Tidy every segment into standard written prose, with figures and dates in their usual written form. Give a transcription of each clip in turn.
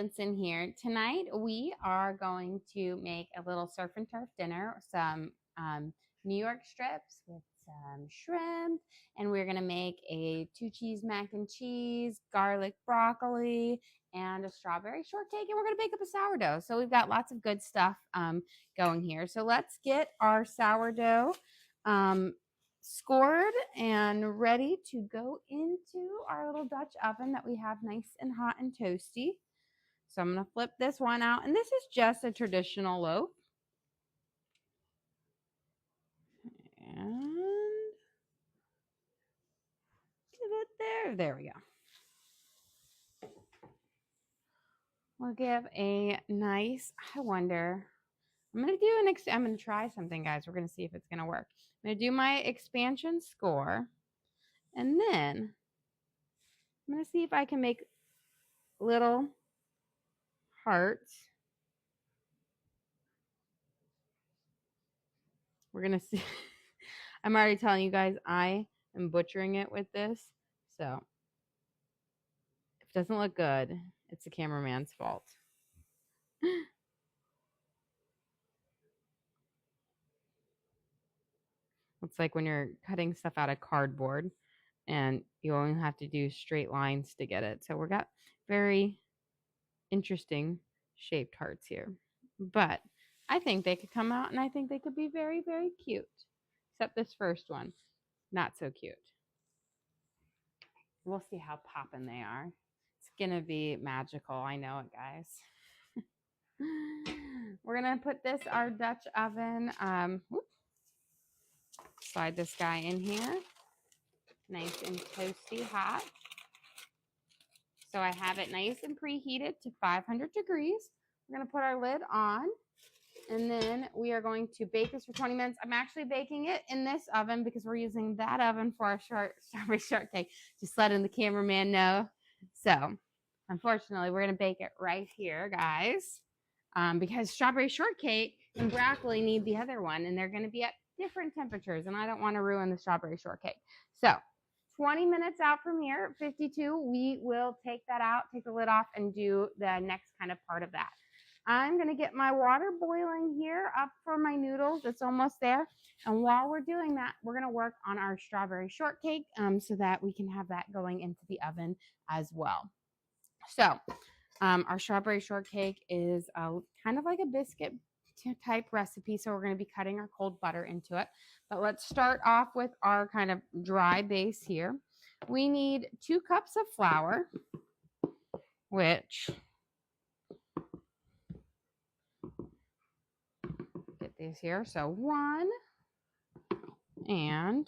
ingredients in here. Tonight we are going to make a little surf and turf dinner, some New York strips with some shrimp, and we're gonna make a 2-cheese mac and cheese, garlic broccoli, and a strawberry shortcake, and we're gonna bake up a sourdough. So we've got lots of good stuff going here. So let's get our sourdough scored and ready to go into our little Dutch oven that we have nice and hot and toasty. So I'm going to flip this one out, and this is just a traditional loaf. And give it there. There we go. We'll give a nice, I wonder, I'm going to try something, guys. We're going to see if it's going to work. I'm going to do my expansion score, and then I'm going to see if I can make little hearts. We're going to see. I'm already telling you guys, I am butchering it with this. So if it doesn't look good, it's the cameraman's fault. It's like when you're cutting stuff out of cardboard and you only have to do straight lines to get it. So we've got very interesting shaped hearts here. But I think they could come out, and I think they could be very, very cute. Except this first one, not so cute. We'll see how poppin' they are. It's going to be magical. I know it, guys. We're going to put this, our Dutch oven, slide this guy in here. Nice and toasty hot. So I have it nice and preheated to 500 degrees. We're going to put our lid on, and then we are going to bake this for 20 minutes. I'm actually baking it in this oven because we're using that oven for our strawberry shortcake. Just letting the cameraman know. So unfortunately, we're going to bake it right here, guys, because strawberry shortcake and broccoli need the other one, and they're going to be at different temperatures, and I don't want to ruin the strawberry shortcake. So 20 minutes out from here at 52, we will take that out, take the lid off, and do the next kind of part of that. I'm going to get my water boiling here up for my noodles. It's almost there. And while we're doing that, we're going to work on our strawberry shortcake so that we can have that going into the oven as well. So our strawberry shortcake is kind of like a biscuit type recipe. So we're going to be cutting our cold butter into it. But let's start off with our kind of dry base here. We need 2 cups of flour, which, get these here. So 1 and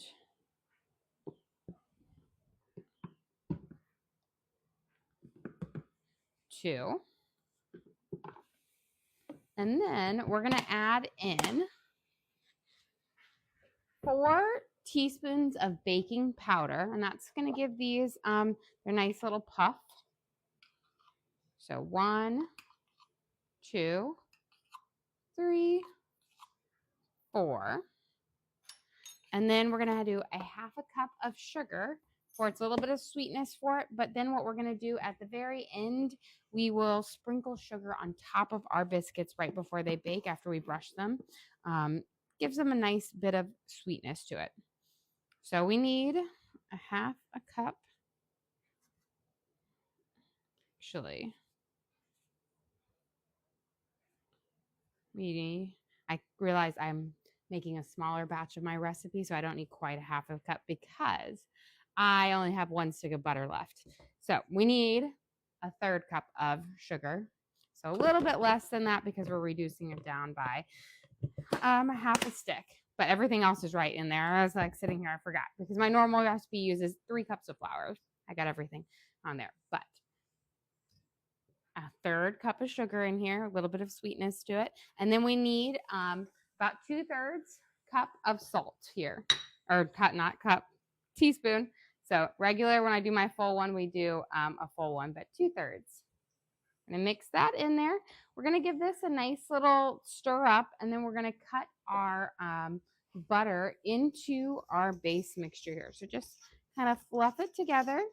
2. And then we're going to add in 4 teaspoons of baking powder, and that's going to give these their nice little puff. So 1, 2, 3, 4. And then we're going to do a 1/2 cup of sugar for its a little bit of sweetness for it. But then what we're going to do at the very end, we will sprinkle sugar on top of our biscuits right before they bake after we brush them. Gives them a nice bit of sweetness to it. So we need a 1/2 cup. Actually, I realize I'm making a smaller batch of my recipe, so I don't need quite a 1/2 cup because I only have 1 stick of butter left. So we need a 1/3 cup of sugar. So a little bit less than that because we're reducing it down by a 1/2 stick. But everything else is right in there. I was like sitting here, I forgot because my normal recipe uses 3 cups of flour. I got everything on there, but a 1/3 cup of sugar in here, a little bit of sweetness to it. And then we need about 2/3 cup of salt here, or not cup, teaspoon. So regular, when I do my full one, we do a full one, but 2/3. I'm going to mix that in there. We're going to give this a nice little stir up, and then we're going to cut our butter into our base mixture here. So just kind of fluff it together.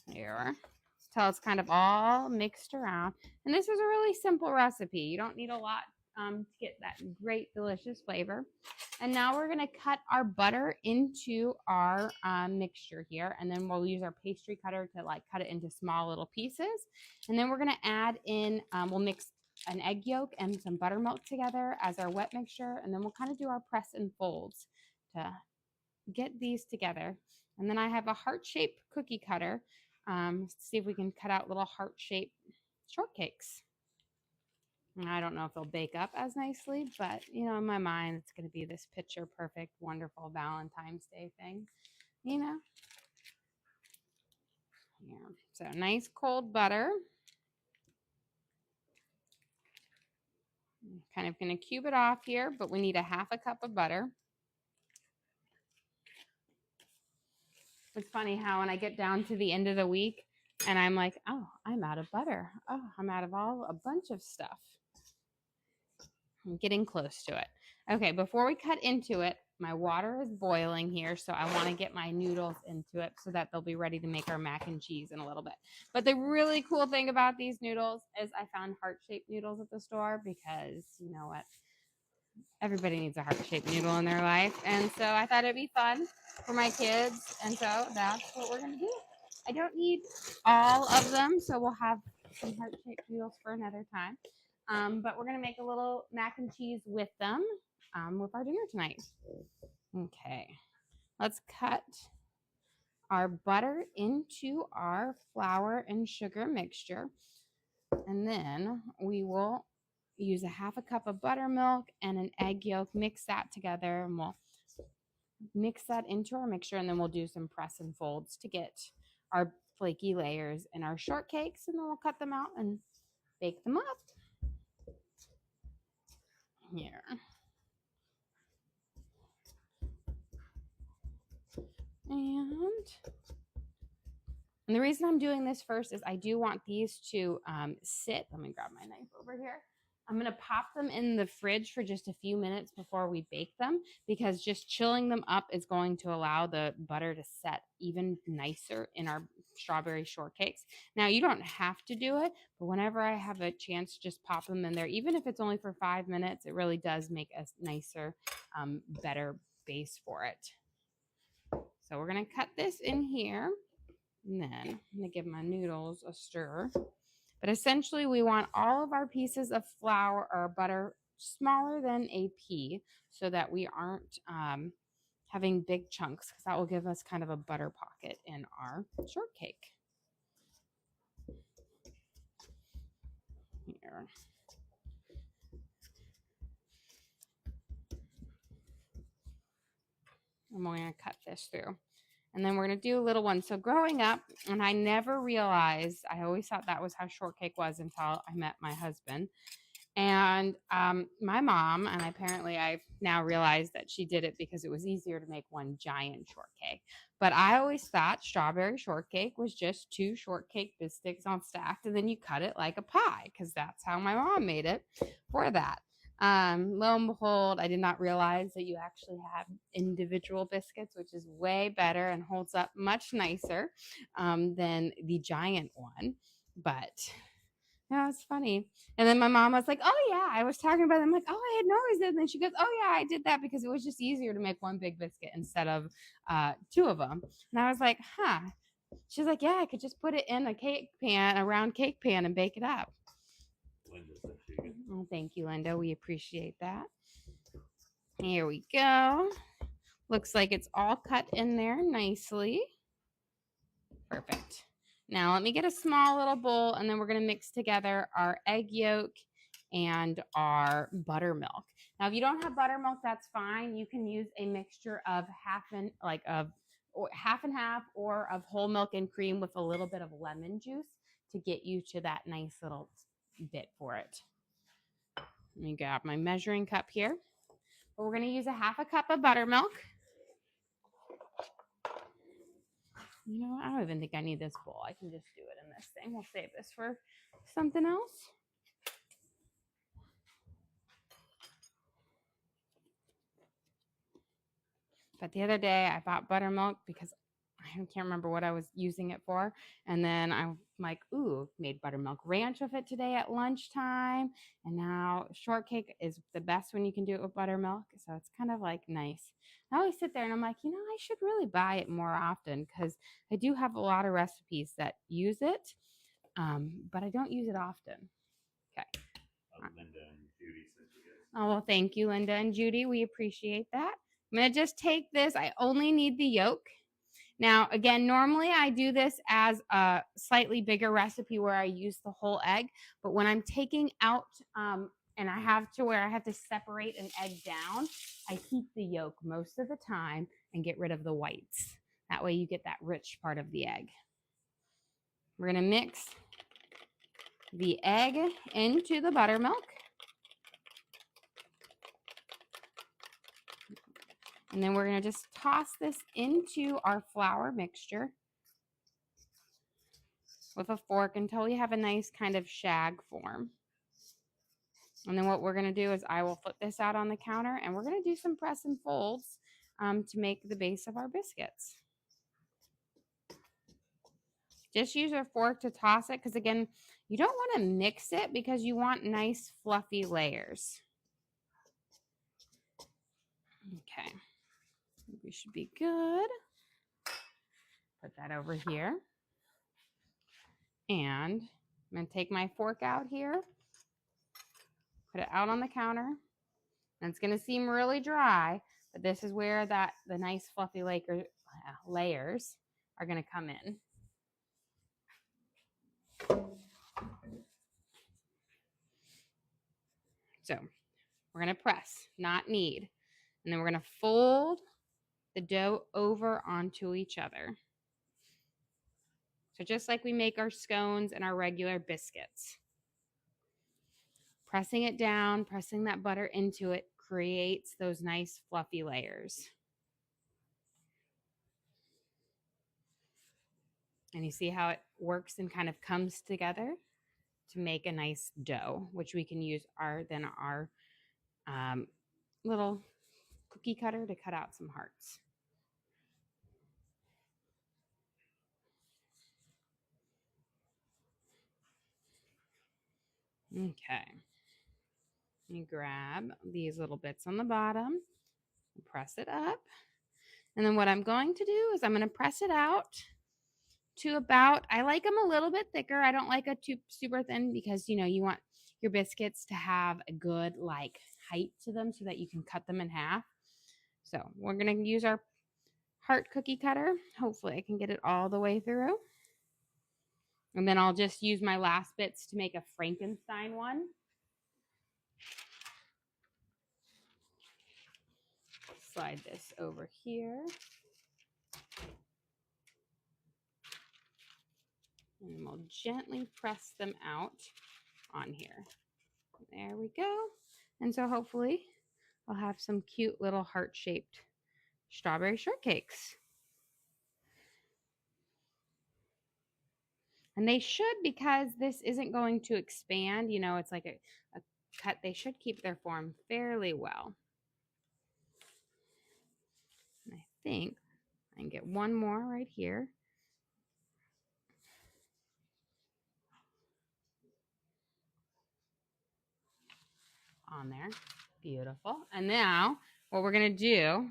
Here. Till it's kind of all mixed around. And this is a really simple recipe. You don't need a lot to get that great, delicious flavor. And now we're going to cut our butter into our mixture here. And then we'll use our pastry cutter to like cut it into small little pieces. And then we're going to add in, we'll mix an egg yolk and some buttermilk together as our wet mixture. And then we'll kind of do our press and folds to get these together. And then I have a heart-shaped cookie cutter. See if we can cut out little heart-shaped shortcakes. And I don't know if they'll bake up as nicely, but you know, in my mind, it's going to be this picture perfect, wonderful Valentine's Day thing, you know? Yeah. So nice cold butter. I'm kind of going to cube it off here, but we need a half a cup of butter. It's funny how when I get down to the end of the week and I'm like, oh, I'm out of butter. Oh, I'm out of a bunch of stuff. I'm getting close to it. Okay, before we cut into it, my water is boiling here, so I want to get my noodles into it so that they'll be ready to make our mac and cheese in a little bit. But the really cool thing about these noodles is I found heart-shaped noodles at the store because, you know what, everybody needs a heart-shaped noodle in their life. And so I thought it'd be fun for my kids, and so that's what we're going to do. I don't need all of them, so we'll have some heart-shaped noodles for another time. But we're going to make a little mac and cheese with them with our dinner tonight. Okay, let's cut our butter into our flour and sugar mixture. And then we will use a half a cup of buttermilk and an egg yolk, mix that together, and we'll mix that into our mixture. And then we'll do some press and folds to get our flaky layers in our shortcakes, and then we'll cut them out and bake them up. Here. And the reason I'm doing this first is I do want these to sit. Let me grab my knife over here. I'm going to pop them in the fridge for just a few minutes before we bake them, because just chilling them up is going to allow the butter to set even nicer in our strawberry shortcakes. Now, you don't have to do it, but whenever I have a chance, just pop them in there. Even if it's only for 5 minutes, it really does make a nicer, better base for it. So we're going to cut this in here, and then I'm going to give my noodles a stir. But essentially, we want all of our pieces of flour or butter smaller than a pea so that we aren't having big chunks, because that will give us kind of a butter pocket in our shortcake. Here. And we're going to cut this through. And then we're going to do a little one. So growing up, and I never realized, I always thought that was how shortcake was until I met my husband. And my mom, and apparently I've now realized that she did it because it was easier to make one giant shortcake. But I always thought strawberry shortcake was just 2 shortcake biscuits on stacked, and then you cut it like a pie, because that's how my mom made it for that. Lo and behold, I did not realize that you actually have individual biscuits, which is way better and holds up much nicer than the giant one. But yeah, it's funny. And then my mom was like, oh, yeah, I was talking about it. I'm like, oh, I had no reason. And then she goes, oh, yeah, I did that because it was just easier to make one big biscuit instead of 2 of them. And I was like, huh. She's like, yeah, I could just put it in a cake pan, a round cake pan, and bake it up. Oh, thank you, Linda. We appreciate that. Here we go. Looks like it's all cut in there nicely. Perfect. Now let me get a small little bowl, and then we're going to mix together our egg yolk and our buttermilk. Now, if you don't have buttermilk, that's fine. You can use a mixture of half and half or of whole milk and cream with a little bit of lemon juice to get you to that nice little bit for it. Let me grab my measuring cup here. But we're going to use a half a cup of buttermilk. You know, I don't even think I need this bowl. I can just do it in this thing. We'll save this for something else. But the other day I bought buttermilk because I can't remember what I was using it for. And then I'm like, ooh, made buttermilk ranch with it today at lunchtime. And now shortcake is the best when you can do it with buttermilk. So it's kind of like nice. I always sit there and I'm like, I should really buy it more often because I do have a lot of recipes that use it, but I don't use it often. Okay. Linda and Judy sent you guys. Oh, well, thank you, Linda and Judy. We appreciate that. I'm going to just take this. I only need the yolk. Now, again, normally I do this as a slightly bigger recipe where I use the whole egg, but when I'm taking out and I have to where I have to separate an egg down, I keep the yolk most of the time and get rid of the whites. That way you get that rich part of the egg. We're going to mix the egg into the buttermilk. And then we're going to just toss this into our flour mixture with a fork until we have a nice kind of shag form. And then what we're going to do is I will flip this out on the counter and we're going to do some press and folds to make the base of our biscuits. Just use a fork to toss it because, again, you don't want to mix it because you want nice fluffy layers. Okay. We should be good. Put that over here. And I'm going to take my fork out here, put it out on the counter. And it's going to seem really dry, but this is where the nice fluffy layers are going to come in. So we're going to press, not knead. And then we're going to fold the dough over onto each other. So just like we make our scones and our regular biscuits. Pressing it down, pressing that butter into it creates those nice fluffy layers. And you see how it works and kind of comes together to make a nice dough, which we can use our little cookie cutter to cut out some hearts. Okay. You grab these little bits on the bottom, press it up. And then what I'm going to do is I'm going to press it out to about, I like them a little bit thicker. I don't like a too super thin because, you want your biscuits to have a good height to them so that you can cut them in half. So we're going to use our heart cookie cutter. Hopefully I can get it all the way through. And then I'll just use my last bits to make a Frankenstein one. Slide this over here. And we'll gently press them out on here. There we go. And so hopefully I'll have some cute little heart-shaped strawberry shortcakes. And they should, because this isn't going to expand, it's like a cut, they should keep their form fairly well. And I think I can get one more right here. On there. Beautiful. And now what we're going to do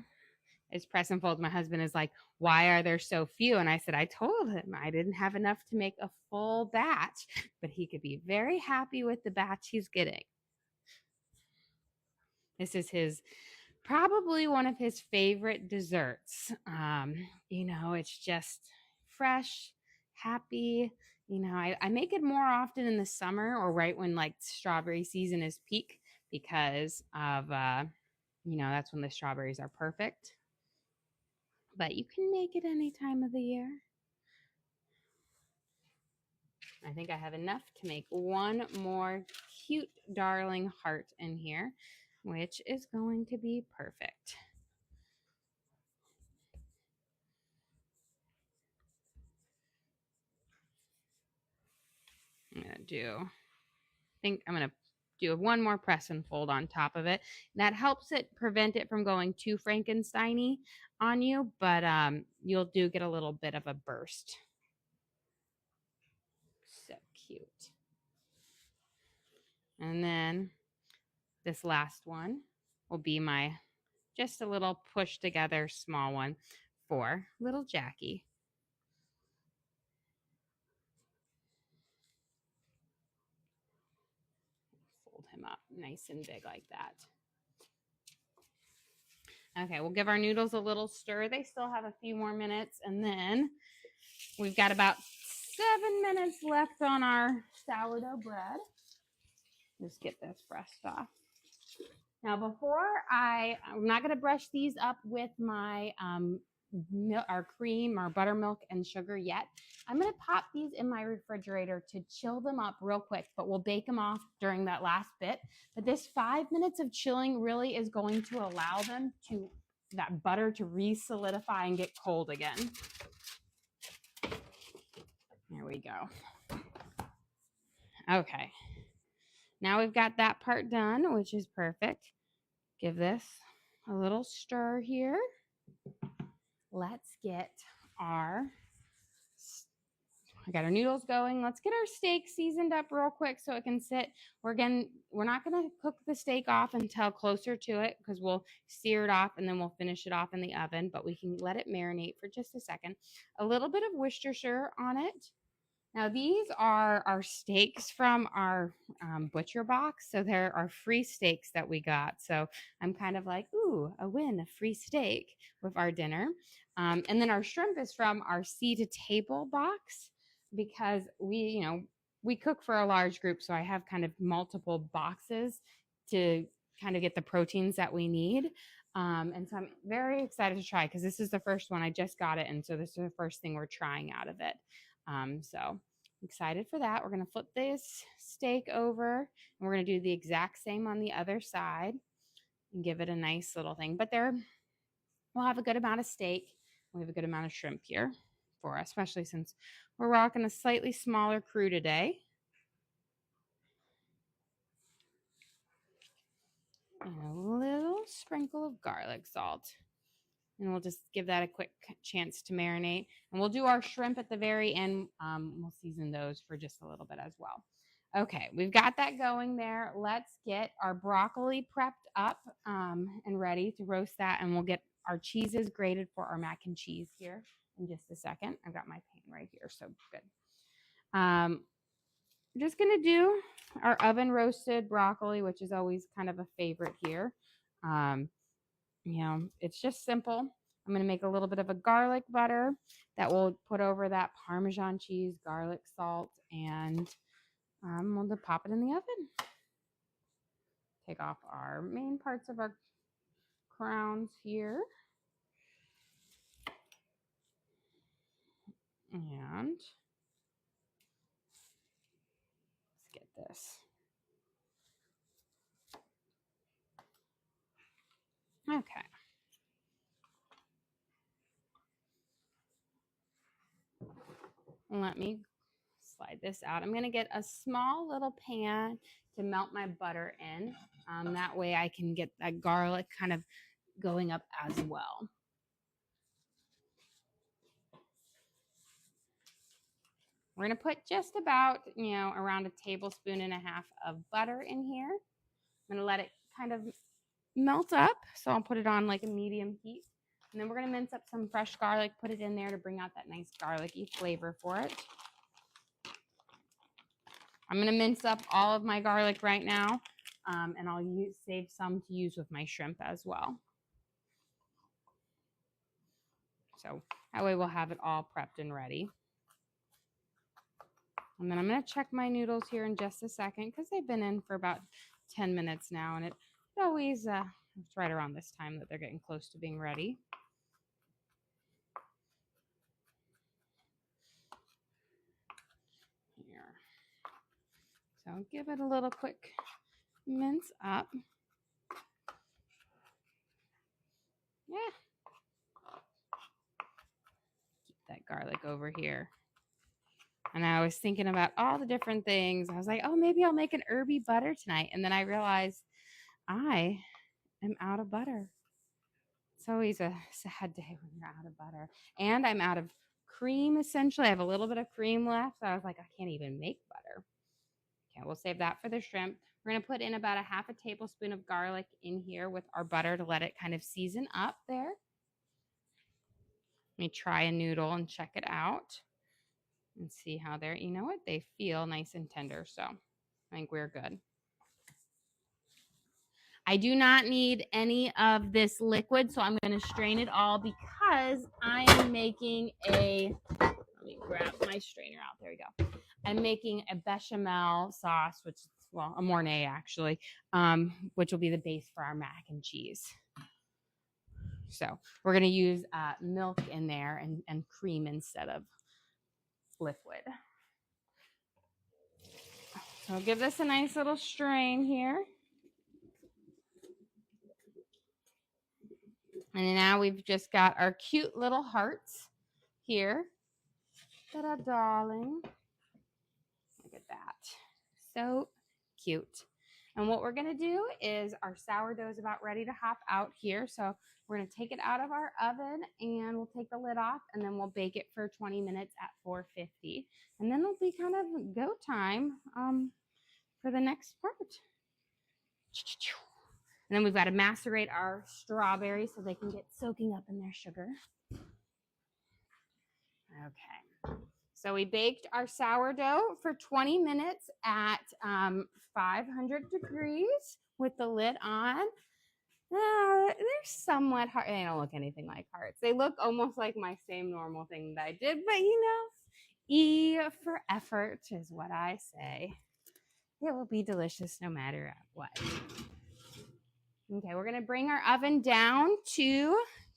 is press and fold. My husband is like, why are there so few? And I said, I told him I didn't have enough to make a full batch, but he could be very happy with the batch he's getting. This is probably one of his favorite desserts. It's just fresh, happy. I make it more often in the summer or right when strawberry season is peak because of, that's when the strawberries are perfect. But you can make it any time of the year. I think I have enough to make one more cute, darling heart in here, which is going to be perfect. I think I'm going to do one more press and fold on top of it. That helps it prevent it from going too Frankenstein-y on you, but you'll do get a little bit of a burst. So cute. And then this last one will be my just a little push together small one for little Jackie. Fold him up nice and big like that. Okay, we'll give our noodles a little stir. They still have a few more minutes, and then we've got about 7 minutes left on our sourdough bread. Just get this brushed off. Now, I'm not going to brush these up with my our cream, our buttermilk, and sugar yet. I'm going to pop these in my refrigerator to chill them up real quick, but we'll bake them off during that last bit. But this 5 minutes of chilling really is going to allow that butter to re-solidify and get cold again. There we go. Okay. Now we've got that part done, which is perfect. Give this a little stir here. Let's get I got our noodles going. Let's get our steak seasoned up real quick so it can sit. We're not going to cook the steak off until closer to it because we'll sear it off and then we'll finish it off in the oven, but we can let it marinate for just a second. A little bit of Worcestershire on it. Now, these are our steaks from our butcher box. So they're our free steaks that we got. So I'm kind of like, ooh, a win, a free steak with our dinner. And then our shrimp is from our sea to table box because we cook for a large group. So I have kind of multiple boxes to kind of get the proteins that we need. And so I'm very excited to try because this is the first one. I just got it. And so this is the first thing we're trying out of it. So excited for that. We're going to flip this steak over and we're going to do the exact same on the other side and give it a nice little thing. But we'll have a good amount of steak. We have a good amount of shrimp here for us, especially since we're rocking a slightly smaller crew today. And a little sprinkle of garlic salt. And we'll just give that a quick chance to marinate. And we'll do our shrimp at the very end. We'll season those for just a little bit as well. Okay, we've got that going there. Let's get our broccoli prepped up and ready to roast that. And we'll get our cheeses grated for our mac and cheese here in just a second. I've got my pan right here, so good. I'm just going to do our oven roasted broccoli, which is always kind of a favorite here. It's just simple. I'm going to make a little bit of a garlic butter that we'll put over that Parmesan cheese, garlic salt, and we'll pop it in the oven. Take off our main parts of our crowns here. And let's get this. Okay. Let me slide this out. I'm going to get a small little pan to melt my butter in. That way I can get that garlic kind of going up as well. We're going to put just about, around 1.5 tablespoons of butter in here. I'm going to let it kind of melt up. So I'll put it on like a medium heat. And then we're going to mince up some fresh garlic, put it in there to bring out that nice garlicky flavor for it. I'm going to mince up all of my garlic right now, and I'll save some to use with my shrimp as well. So that way we'll have it all prepped and ready. And then I'm going to check my noodles here in just a second because they've been in for about 10 minutes now, and it always it's right around this time that they're getting close to being ready. Here. So give it a little quick mince up. Yeah. Keep that garlic over here. And I was thinking about all the different things. I was like, oh, maybe I'll make an herby butter tonight. And then I realized I am out of butter. It's always a sad day when you're out of butter. And I'm out of cream, essentially. I have a little bit of cream left. So I was like, I can't even make butter. Okay, we'll save that for the shrimp. We're going to put in about a half a tablespoon of garlic in here with our butter to let it kind of season up there. Let me try a noodle and check it out and see how they're, you know what? They feel nice and tender. So I think we're good. I do not need any of this liquid, so I'm going to strain it all because I am making let me grab my strainer out. There we go. I'm making a bechamel sauce, which is, well, a Mornay actually, which will be the base for our mac and cheese. So we're going to use milk in there and cream instead of liquid. So I'll give this a nice little strain here. And now we've just got our cute little hearts here. Ta-da, darling. Look at that. So cute. And what we're going to do is our sourdough is about ready to hop out here. So we're going to take it out of our oven and we'll take the lid off and then we'll bake it for 20 minutes at 450. And then it'll be kind of go time for the next part. And then we've got to macerate our strawberries so they can get soaking up in their sugar. Okay. So we baked our sourdough for 20 minutes at 500 degrees with the lid on. They're somewhat hard. They don't look anything like hearts. They look almost like my same normal thing that I did, but you know, E for effort is what I say. It will be delicious no matter what. Okay, we're going to bring our oven down to,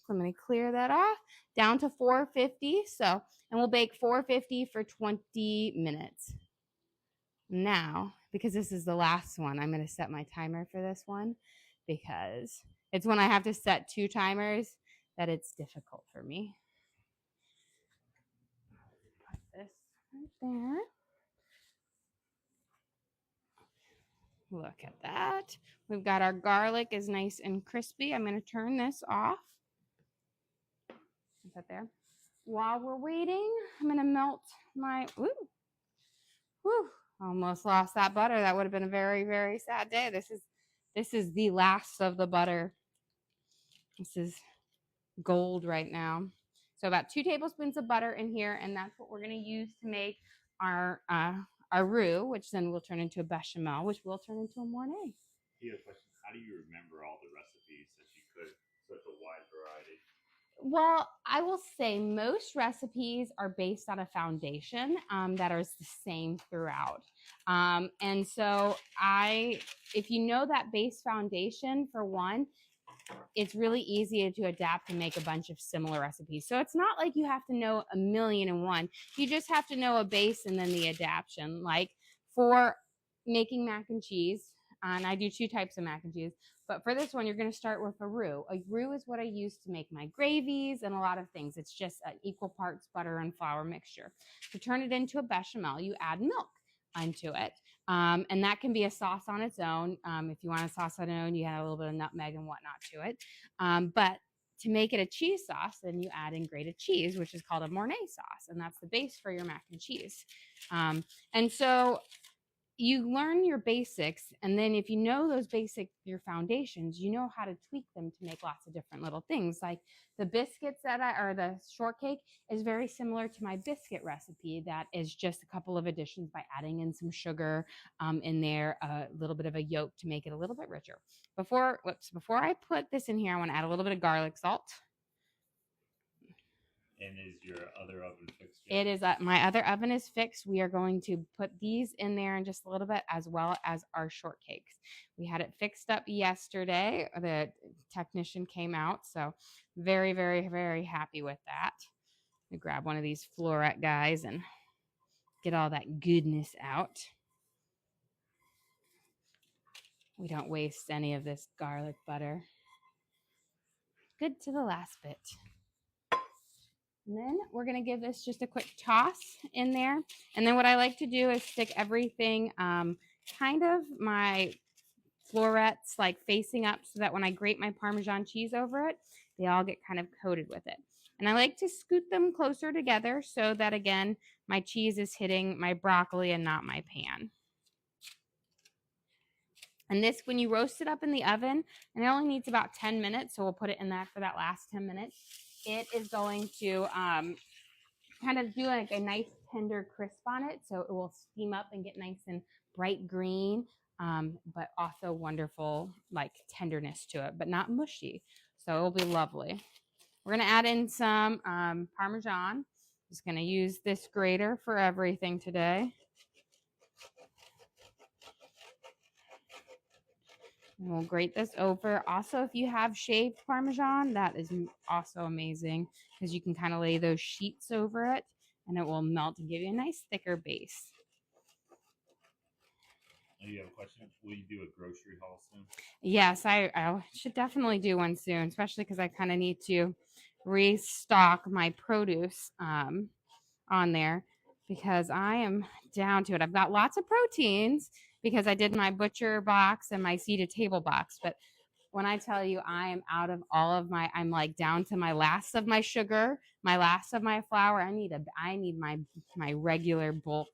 I'm going to clear that off, down to 450. So, and we'll bake 450 for 20 minutes. Now, because this is the last one, I'm going to set my timer for this one because it's when I have to set 2 timers that it's difficult for me. Put this right there. Look at that. We've got our garlic is nice and crispy. I'm going to turn this off. Is that there? While we're waiting, I'm going to melt my, almost lost that butter. That would have been a very, very sad day. This is the last of the butter. This is gold right now. So about 2 tablespoons of butter in here, and that's what we're going to use to make our roux, which then will turn into a bechamel, which will turn into a Mornay. You have a question. How do you remember all the recipes that you cook such a wide variety? Well, I will say most recipes are based on a foundation that is the same throughout. And so if you know that base foundation, for one, it's really easy to adapt and make a bunch of similar recipes. So it's not like you have to know a million and one. You just have to know a base and then the adaptation. Like for making mac and cheese, and I do 2 types of mac and cheese, but for this one, you're going to start with a roux. A roux is what I use to make my gravies and a lot of things. It's just an equal parts butter and flour mixture. To turn it into a bechamel, you add milk into it. And that can be a sauce on its own. If you want a sauce on its own, you add a little bit of nutmeg and whatnot to it. But to make it a cheese sauce, then you add in grated cheese, which is called a Mornay sauce. And that's the base for your mac and cheese. And so you learn your basics, and then if you know those your foundations, you know how to tweak them to make lots of different little things. Like the biscuits or the shortcake is very similar to my biscuit recipe. That is just a couple of additions by adding in some sugar in there, a little bit of a yolk to make it a little bit richer. Before I put this in here, I want to add a little bit of garlic salt. And is your other oven fixed yet? It is. My other oven is fixed. We are going to put these in there in just a little bit, as well as our shortcakes. We had it fixed up yesterday. The technician came out, so very, very, very happy with that. Let me grab one of these Floret guys and get all that goodness out. We don't waste any of this garlic butter. Good to the last bit. And then we're going to give this just a quick toss in there. And then what I like to do is stick everything kind of my florets like facing up so that when I grate my Parmesan cheese over it, they all get kind of coated with it. And I like to scoot them closer together so that, again, my cheese is hitting my broccoli and not my pan. And this, when you roast it up in the oven, and it only needs about 10 minutes, so we'll put it in that for that last 10 minutes, it is going to kind of do like a nice tender crisp on it, so it will steam up and get nice and bright green, but also wonderful like tenderness to it, but not mushy. So it'll be lovely. We're going to add in some Parmesan. Just going to use this grater for everything today. And we'll grate this over. Also, if you have shaved Parmesan, that is also amazing because you can kind of lay those sheets over it and it will melt and give you a nice thicker base. Oh, you have a question? Will you do a grocery haul soon? Yes, I should definitely do one soon, especially because I kind of need to restock my produce on there because I am down to it. I've got lots of proteins because I did my butcher box and my seeded table box. But when I tell you I am out of all of my, I'm like down to my last of my sugar, my last of my flour. I need my regular bulk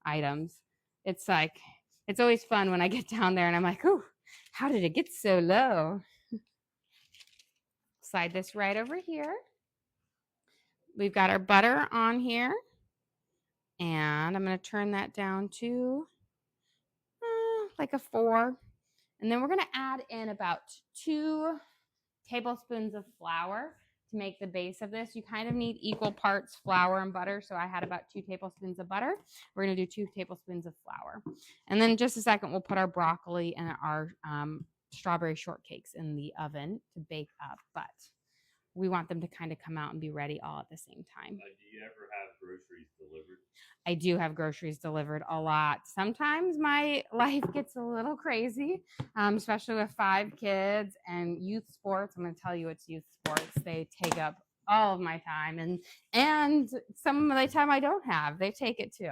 items. It's like, it's always fun when I get down there and I'm like, oh, how did it get so low? Slide this right over here. We've got our butter on here. And I'm going to turn that down to like a 4. And then we're going to add in about 2 tablespoons of flour to make the base of this. You kind of need equal parts flour and butter. So I had about 2 tablespoons of butter. We're going to do 2 tablespoons of flour. And then in just a second, we'll put our broccoli and our strawberry shortcakes in the oven to bake up. But we want them to kind of come out and be ready all at the same time. Do you ever have groceries delivered? I do have groceries delivered a lot. Sometimes my life gets a little crazy, especially with 5 kids and youth sports. I'm going to tell you it's youth sports. They take up all of my time and some of the time I don't have. They take it too.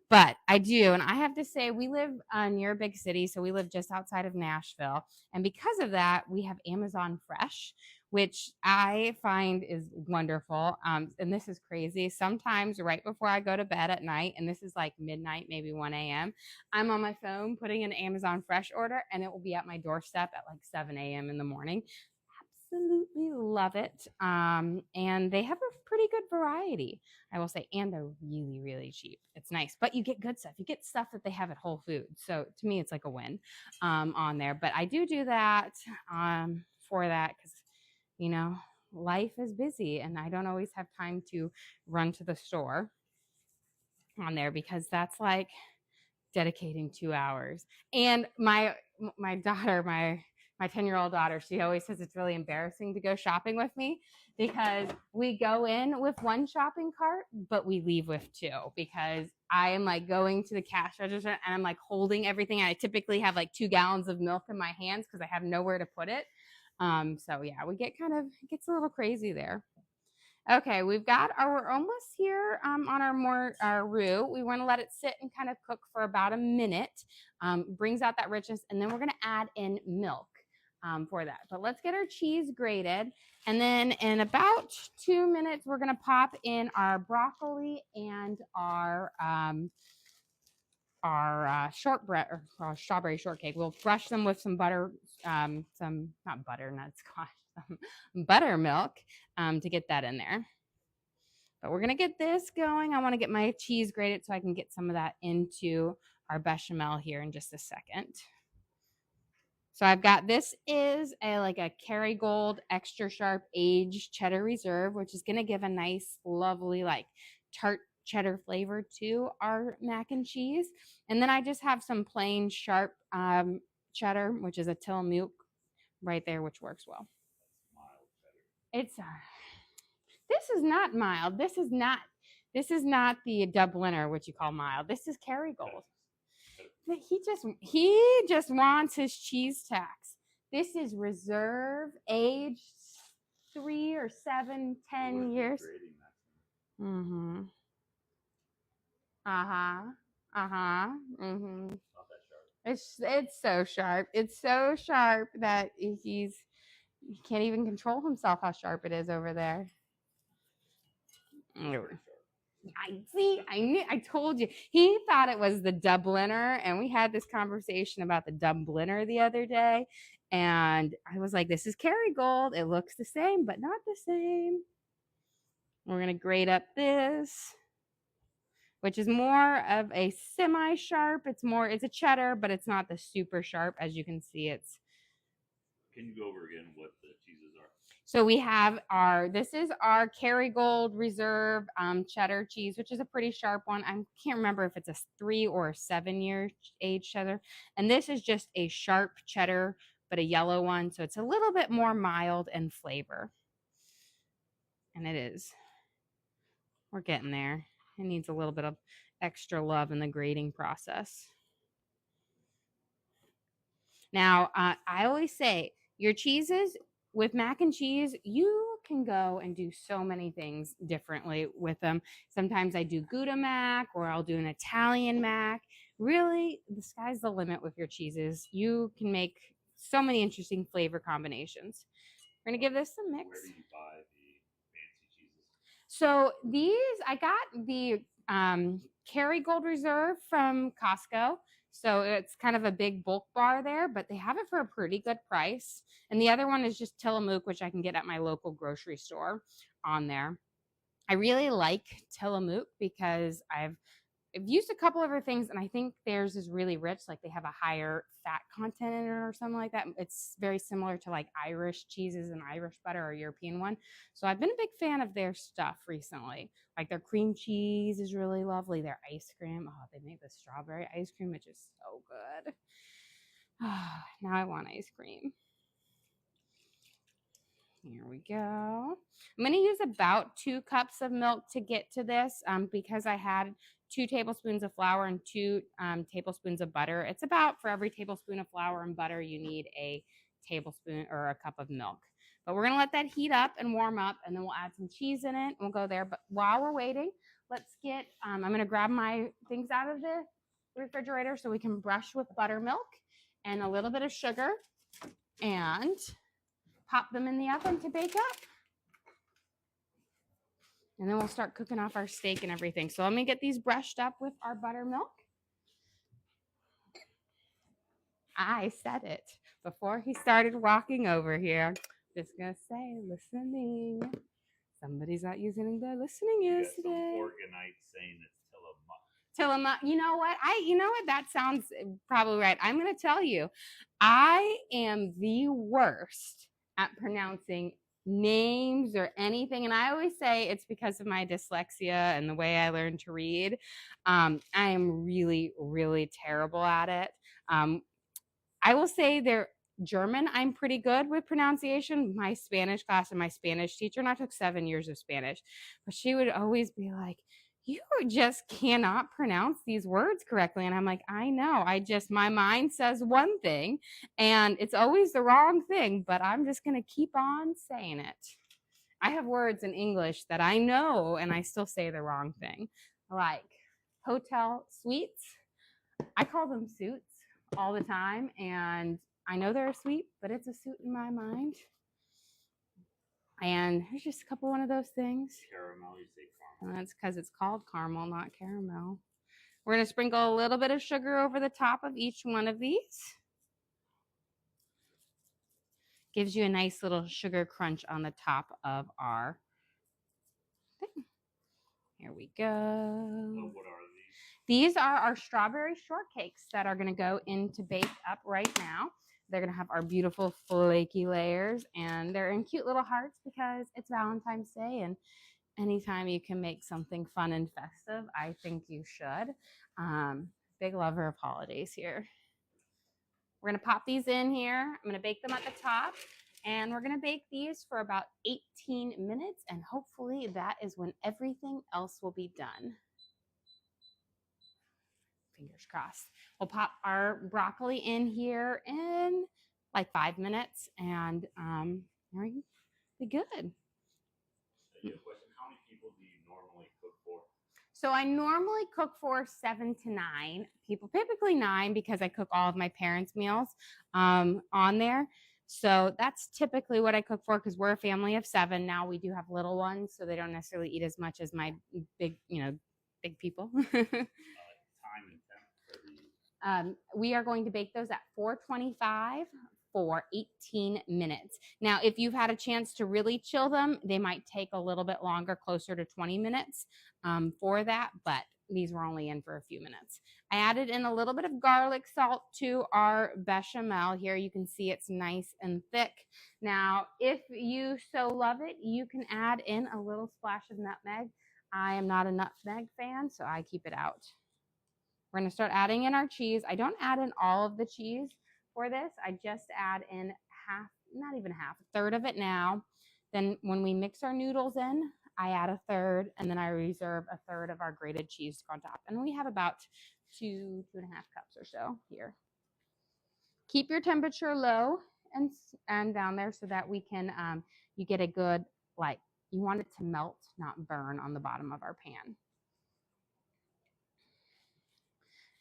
But I do. And I have to say we live near a big city. So we live just outside of Nashville. And because of that, we have Amazon Fresh, which I find is wonderful. And this is crazy. Sometimes right before I go to bed at night, and this is like midnight, maybe 1 a.m., I'm on my phone putting an Amazon Fresh order, and it will be at my doorstep at like 7 a.m. in the morning. Absolutely love it. And they have a pretty good variety, I will say, and they're really, really cheap. It's nice, but you get good stuff. You get stuff that they have at Whole Foods. So to me, it's like a win on there. But I do that for that because you know, life is busy and I don't always have time to run to the store on there because that's like dedicating 2 hours. And my daughter, my 10-year-old daughter, she always says it's really embarrassing to go shopping with me because we go in with 1 shopping cart, but we leave with 2 because I am like going to the cash register and I'm like holding everything. I typically have like 2 gallons of milk in my hands because I have nowhere to put it. So yeah, we get kind of, it gets a little crazy there. Okay, we're almost here on our roux. We want to let it sit and kind of cook for about a minute. Brings out that richness, and then we're going to add in milk for that. But let's get our cheese grated, and then in about 2 minutes, we're going to pop in our broccoli and our shortbread or strawberry shortcake. We'll brush them with some butter, some buttermilk to get that in there. But we're gonna get this going. I want to get my cheese grated so I can get some of that into our bechamel here in just a second. So I've got, this is like a Kerrygold extra sharp aged cheddar reserve, which is gonna give a nice, lovely like tart cheddar flavor to our mac and cheese. And then I just have some plain sharp cheddar, which is a Tillamook right there, which works well. It's this is not mild. This is not the Dubliner, which you call mild. This is Kerrygold. He just wants his cheese tax. This is reserve aged 3 or 7, 10 years. Mm-hmm. Uh-huh. Uh-huh. Mm-hmm. It's so sharp. It's so sharp that he can't even control himself how sharp it is over there. I told you. He thought it was the Dubliner, and we had this conversation about the Dubliner the other day. And I was like, this is Kerrygold. It looks the same, but not the same. We're gonna grate up this, which is more of a semi-sharp. It's a cheddar, but it's not the super sharp. As you can see, it's. Can you go over again what the cheeses are? So we have this is our Kerrygold Reserve cheddar cheese, which is a pretty sharp one. I can't remember if it's a 3 or 7 year age cheddar. And this is just a sharp cheddar, but a yellow one. So it's a little bit more mild in flavor. And it is. We're getting there. It needs a little bit of extra love in the grating process. Now, I always say your cheeses with mac and cheese, you can go and do so many things differently with them. Sometimes I do Gouda mac or I'll do an Italian mac. Really, the sky's the limit with your cheeses. You can make so many interesting flavor combinations. We're going to give this a mix. Where do you buy the fancy cheeses? So I got the Kerrygold Reserve from Costco. So it's kind of a big bulk bar there, but they have it for a pretty good price. And the other one is just Tillamook, which I can get at my local grocery store on there. I really like Tillamook because I've used a couple other things, and I think theirs is really rich. Like they have a higher fat content in it or something like that. It's very similar to like Irish cheeses and Irish butter or European one. So I've been a big fan of their stuff recently. Like their cream cheese is really lovely. Their ice cream. Oh, they make the strawberry ice cream, which is so good. Oh, now I want ice cream. Here we go. I'm going to use about 2 cups of milk to get to this because I had 2 tablespoons of flour and 2 tablespoons of butter. It's about for every tablespoon of flour and butter, you need a tablespoon or a cup of milk. But we're going to let that heat up and warm up, and then we'll add some cheese in it. And we'll go there. But while we're waiting, let's get, I'm going to grab my things out of the refrigerator so we can brush with buttermilk and a little bit of sugar and pop them in the oven to bake up. And then we'll start cooking off our steak and everything. So let me get these brushed up with our buttermilk. I said it before he started walking over here. Just gonna say, listening. Somebody's not using their listening ears today. Some organites saying it's Tillamook. You know what? That sounds probably right. I'm gonna tell you, I am the worst at pronouncing names or anything, and I always say it's because of my dyslexia and the way I learned to read. I am really, really terrible at it. I will say they're German, I'm pretty good with pronunciation. My Spanish class and my Spanish teacher, and I took 7 years of Spanish, but she would always be like, you just cannot pronounce these words correctly. And I'm like, I know. My mind says one thing and it's always the wrong thing, but I'm just going to keep on saying it. I have words in English that I know and I still say the wrong thing. Like hotel suites. I call them suits all the time. And I know they're a suite, but it's a suit in my mind. And there's just a couple one of those things. Caramel, you say caramel. That's because it's called caramel, not caramel. We're going to sprinkle a little bit of sugar over the top of each one of these. Gives you a nice little sugar crunch on the top of our thing. Here we go. So what are these? These are our strawberry shortcakes that are going to go into bake up right now. They're going to have our beautiful flaky layers, and they're in cute little hearts because it's Valentine's Day, and anytime you can make something fun and festive, I think you should. Big lover of holidays here. We're going to pop these in here. I'm going to bake them at the top, and we're going to bake these for about 18 minutes, and hopefully that is when everything else will be done. Fingers crossed. We'll pop our broccoli in here in like 5 minutes, and be good. I have a question. How many people do you normally cook for? So I normally cook for 7 to 9 people, typically 9 because I cook all of my parents' meals on there. So that's typically what I cook for because we're a family of 7. Now we do have little ones, so they don't necessarily eat as much as my big, big people. Time and temp for the We are going to bake those at 425 for 18 minutes. Now, if you've had a chance to really chill them, they might take a little bit longer, closer to 20 minutes for that, but these were only in for a few minutes. I added in a little bit of garlic salt to our bechamel here. You can see it's nice and thick. Now, if you so love it, you can add in a little splash of nutmeg. I am not a nutmeg fan, so I keep it out. We're going to start adding in our cheese. I don't add in all of the cheese for this. I just add in half, not even half, a third of it now. Then when we mix our noodles in, I add a third, and then I reserve a third of our grated cheese to go on top. And we have about 2.5 cups or so here. Keep your temperature low and down there so that we can, you get a good, you want it to melt, not burn on the bottom of our pan.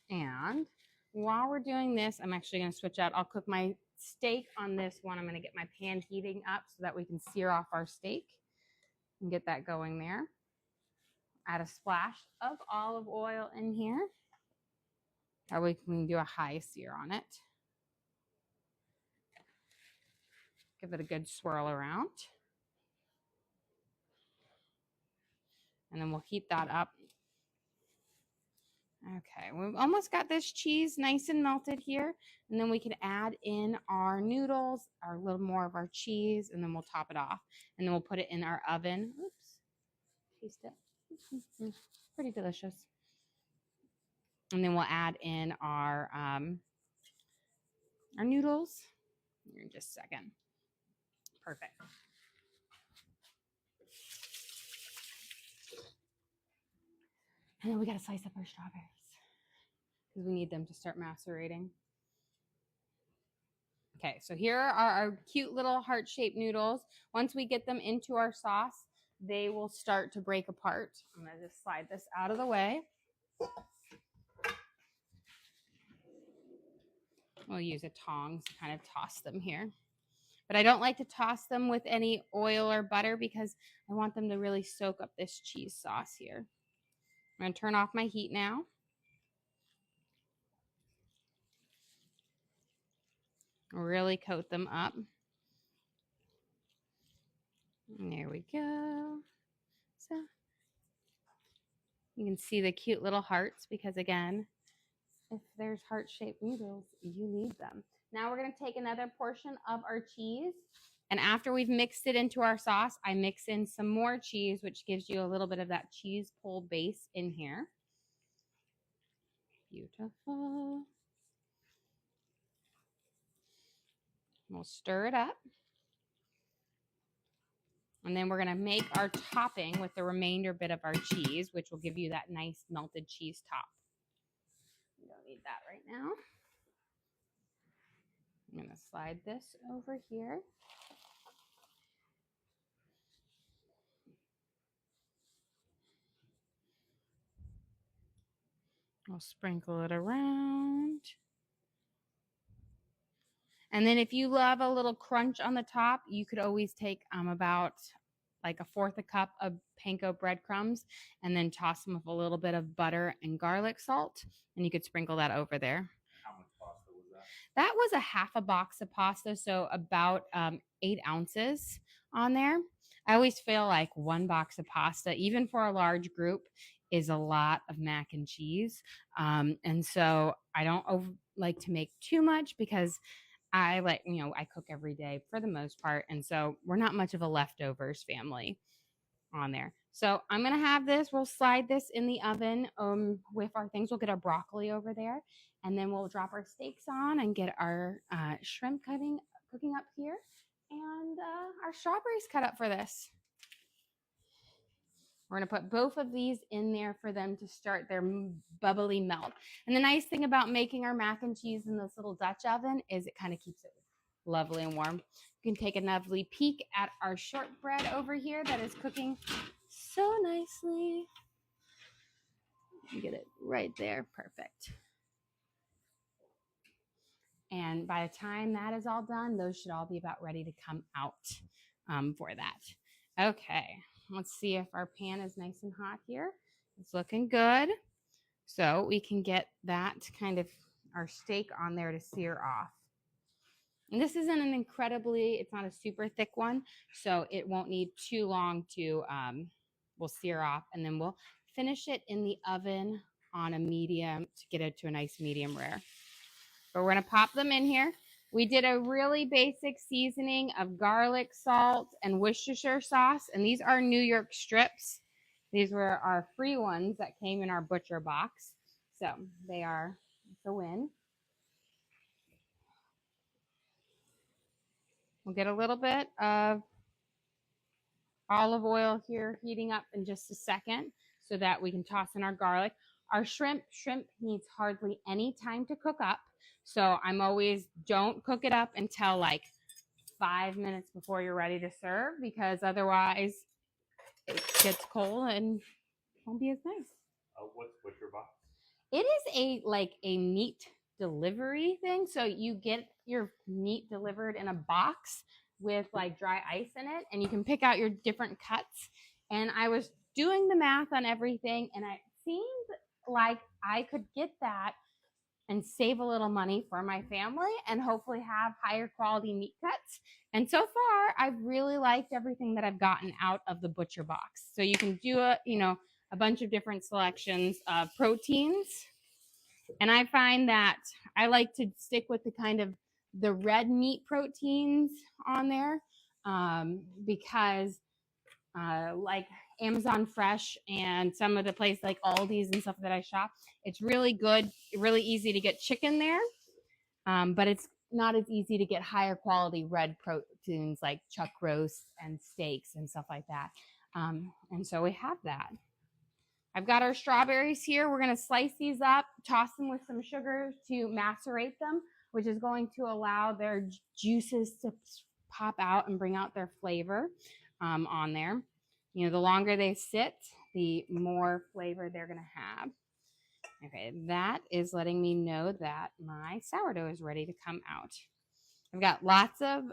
And while we're doing this, I'm actually going to switch out. I'll cook my steak on this one. I'm going to get my pan heating up so that we can sear off our steak and get that going there. Add a splash of olive oil in here. That way we can do a high sear on it. Give it a good swirl around. And then we'll heat that up. Okay, we've almost got this cheese nice and melted here. And then we can add in our noodles, a little more of our cheese, and then we'll top it off. And then we'll put it in our oven. Oops, taste it. Pretty delicious. And then we'll add in our noodles here in just a second. Perfect. And then we got to slice up our strawberries because we need them to start macerating. Okay, so here are our cute little heart-shaped noodles. Once we get them into our sauce, they will start to break apart. I'm going to just slide this out of the way. We'll use a tongs to kind of toss them here. But I don't like to toss them with any oil or butter because I want them to really soak up this cheese sauce here. I'm going to turn off my heat now. Really coat them up. And there we go. So you can see the cute little hearts because, again, if there's heart-shaped noodles, you need them. Now we're going to take another portion of our cheese. And after we've mixed it into our sauce, I mix in some more cheese, which gives you a little bit of that cheese pull base in here. Beautiful. We'll stir it up. And then we're going to make our topping with the remainder bit of our cheese, which will give you that nice melted cheese top. We don't need that right now. I'm going to slide this over here. I'll sprinkle it around. And then if you love a little crunch on the top, you could always take about like 1/4 cup of panko breadcrumbs and then toss them with a little bit of butter and garlic salt. And you could sprinkle that over there. How much pasta was that? That was a half a box of pasta, so about 8 ounces on there. I always feel like 1 box of pasta, even for a large group, is a lot of mac and cheese. And so I don't like to make too much because I cook every day for the most part. And so we're not much of a leftovers family on there. So I'm going to have this. We'll slide this in the oven with our things. We'll get our broccoli over there. And then we'll drop our steaks on and get our shrimp cooking up here. And our strawberries cut up for this. We're going to put both of these in there for them to start their bubbly melt. And the nice thing about making our mac and cheese in this little Dutch oven is it kind of keeps it lovely and warm. You can take a lovely peek at our shortbread over here that is cooking so nicely. Get it right there. Perfect. And by the time that is all done, those should all be about ready to come out for that. Okay, let's see if our pan is nice and hot here. It's looking good. So we can get that kind of our steak on there to sear off. And this isn't an it's not a super thick one, so it won't need too long to, we'll sear off, and then we'll finish it in the oven on a medium to get it to a nice medium rare. But we're gonna pop them in here. We did a really basic seasoning of garlic, salt, and Worcestershire sauce, and these are New York strips. These were our free ones that came in our butcher box. So they are a win. We'll get a little bit of olive oil here heating up in just a second so that we can toss in our garlic. Our shrimp needs hardly any time to cook up. So I'm always, don't cook it up until like 5 minutes before you're ready to serve, because otherwise it gets cold and won't be as nice. What's butcher box? It is a meat delivery thing. So you get your meat delivered in a box with like dry ice in it, and you can pick out your different cuts. And I was doing the math on everything, and it seemed like I could get that and save a little money for my family and hopefully have higher quality meat cuts. And so far, I've really liked everything that I've gotten out of the butcher box. So you can do a bunch of different selections of proteins. And I find that I like to stick with the kind of the red meat proteins on there because like Amazon Fresh and some of the places like Aldi's and stuff that I shop, it's really good, really easy to get chicken there, but it's not as easy to get higher quality red proteins like chuck roasts and steaks and stuff like that. And so we have that. I've got our strawberries here. We're going to slice these up, toss them with some sugar to macerate them, which is going to allow their juices to pop out and bring out their flavor on there. You know, the longer they sit, the more flavor they're going to have. Okay, that is letting me know that my sourdough is ready to come out. I've got lots of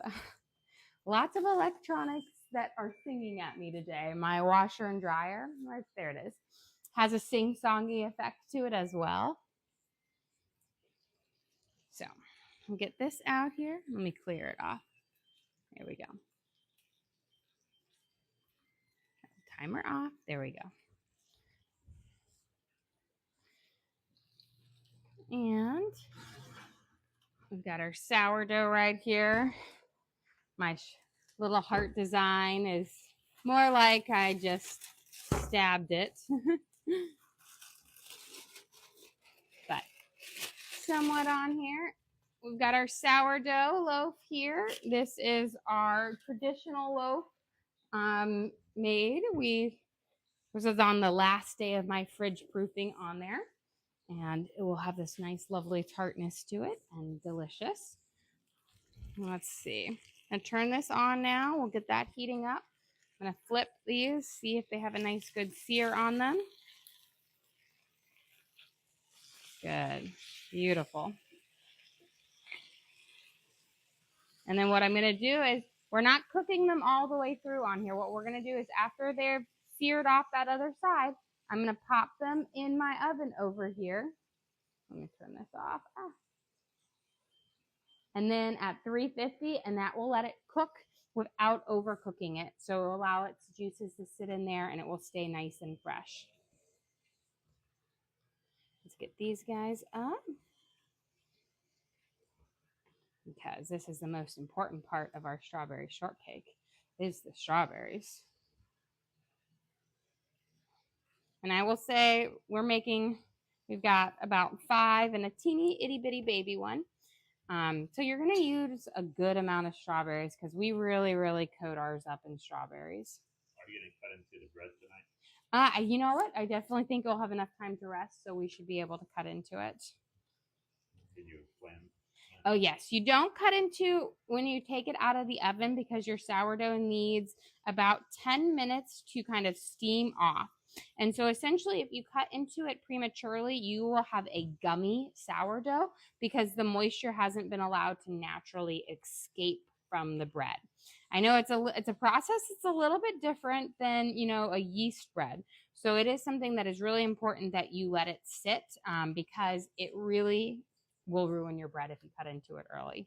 electronics that are singing at me today. My washer and dryer, right there it is, has a sing-songy effect to it as well. So I'll get this out here. Let me clear it off. There we go. Timer off. There we go. And we've got our sourdough right here. My little heart design is more like I just stabbed it. But somewhat on here. We've got our sourdough loaf here. This is our traditional loaf made. This was on the last day of my fridge proofing on there. And it will have this nice, lovely tartness to it and delicious. Let's see. I'm going to turn this on now. We'll get that heating up. I'm going to flip these, see if they have a nice, good sear on them. Good. Beautiful. And then what I'm going to do is, we're not cooking them all the way through on here. What we're going to do is after they're seared off that other side, I'm going to pop them in my oven over here. Let me turn this off. And then at 350, and that will let it cook without overcooking it. So it'll allow its juices to sit in there and it will stay nice and fresh. Let's get these guys up, because this is the most important part of our strawberry shortcake, is the strawberries. And I will say we've got about 5 and a teeny itty bitty baby one. So you're going to use a good amount of strawberries because we really, really coat ours up in strawberries. Are you going to cut into the bread tonight? You know what? I definitely think it'll have enough time to rest, so we should be able to cut into it. Can you explain Oh, yes. You don't cut into when you take it out of the oven because your sourdough needs about 10 minutes to kind of steam off. And so essentially, if you cut into it prematurely, you will have a gummy sourdough because the moisture hasn't been allowed to naturally escape from the bread. I know it's a process that's a little bit different than, a yeast bread. So it is something that is really important that you let it sit because it really will ruin your bread if you cut into it early.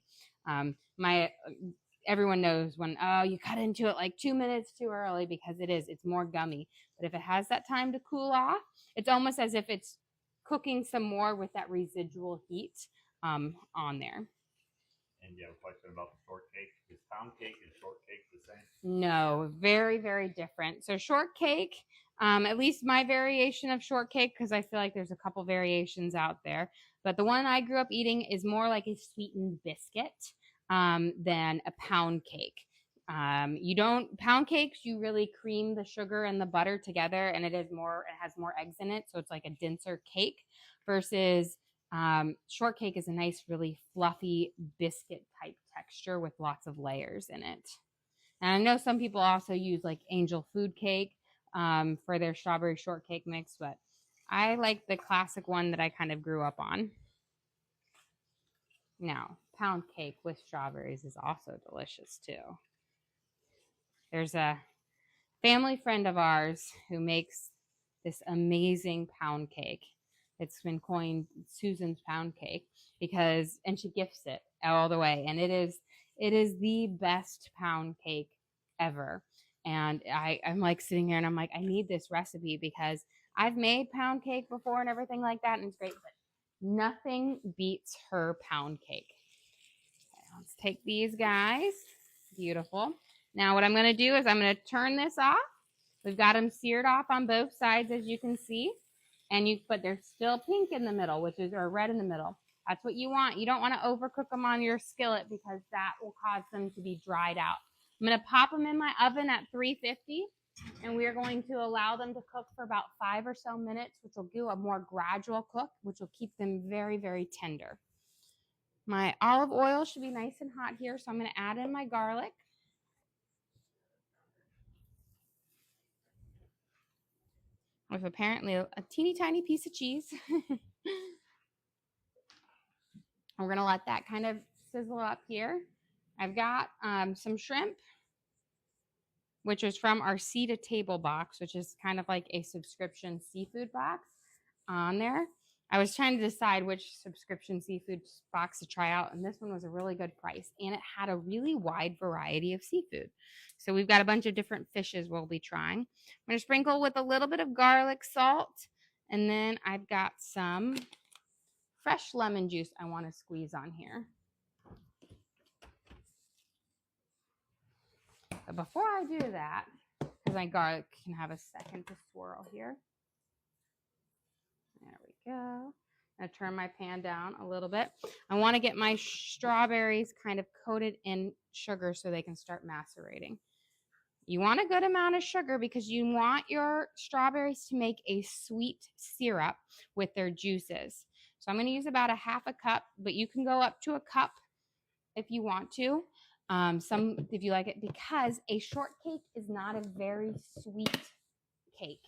Everyone knows when you cut into it like 2 minutes too early because it's more gummy. But if it has that time to cool off, it's almost as if it's cooking some more with that residual heat on there. And you have a question about the shortcake. Is pound cake and shortcake the same? No, very, very different. So shortcake, at least my variation of shortcake, because I feel like there's a couple variations out there, but the one I grew up eating is more like a sweetened biscuit than a pound cake. Pound cakes, you really cream the sugar and the butter together, and it has more eggs in it, so it's like a denser cake versus shortcake is a nice, really fluffy biscuit type texture with lots of layers in it. And I know some people also use like angel food cake for their strawberry shortcake mix, but I like the classic one that I kind of grew up on. Now, pound cake with strawberries is also delicious too. There's a family friend of ours who makes this amazing pound cake. It's been coined Susan's pound cake and she gifts it all the way. And it is the best pound cake ever. And I'm like sitting here and I'm like, I need this recipe because I've made pound cake before and everything like that. And it's great, but nothing beats her pound cake. Okay, let's take these guys. Beautiful. Now what I'm going to do is I'm going to turn this off. We've got them seared off on both sides, as you can see. But they're still pink in the middle, or red in the middle. That's what you want. You don't want to overcook them on your skillet because that will cause them to be dried out. I'm going to pop them in my oven at 350, and we are going to allow them to cook for about 5 or so minutes, which will do a more gradual cook, which will keep them very, very tender. My olive oil should be nice and hot here, so I'm going to add in my garlic. With apparently a teeny tiny piece of cheese. We're going to let that kind of sizzle up here. I've got some shrimp, which is from our Sea to Table box, which is kind of like a subscription seafood box on there. I was trying to decide which subscription seafood box to try out, and this one was a really good price, and it had a really wide variety of seafood. So we've got a bunch of different fishes we'll be trying. I'm going to sprinkle with a little bit of garlic salt, and then I've got some fresh lemon juice I want to squeeze on here. But before I do that, because my garlic can have a second to swirl here. There we go. I'm going to turn my pan down a little bit. I want to get my strawberries kind of coated in sugar so they can start macerating. You want a good amount of sugar because you want your strawberries to make a sweet syrup with their juices. So I'm going to use about a half a cup, but you can go up to a cup if you want to. If you like it, because a shortcake is not a very sweet cake.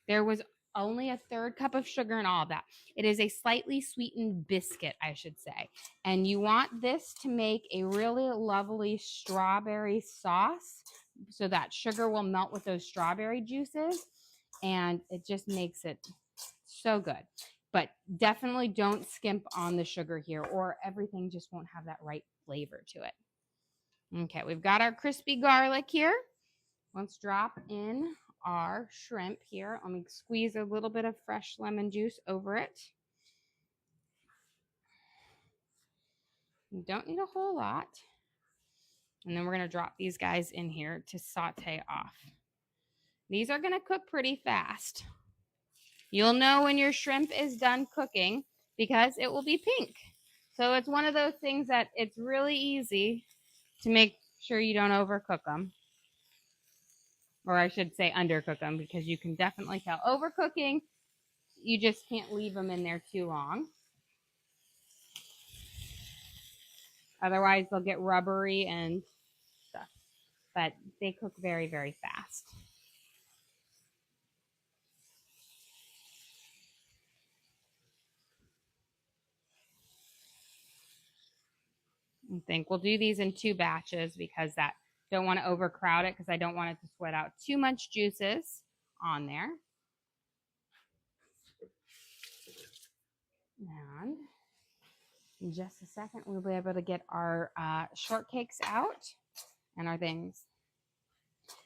There was only a third cup of sugar and all of that. It is a slightly sweetened biscuit, I should say. And you want this to make a really lovely strawberry sauce so that sugar will melt with those strawberry juices. And it just makes it so good. But definitely don't skimp on the sugar here or everything just won't have that right flavor to it. Okay, we've got our crispy garlic here. Let's drop in our shrimp here. Let me squeeze a little bit of fresh lemon juice over it. You don't need a whole lot. And then we're going to drop these guys in here to saute off. These are going to cook pretty fast. You'll know when your shrimp is done cooking because it will be pink. So it's one of those things that it's really easy to make sure you don't overcook them. Or I should say undercook them because you can definitely tell. Overcooking, you just can't leave them in there too long. Otherwise, they'll get rubbery and stuff. But they cook very, very fast. I think we'll do these in 2 batches because that don't want to overcrowd it because I don't want it to sweat out too much juices on there. And in just a second, we'll be able to get our shortcakes out and our things.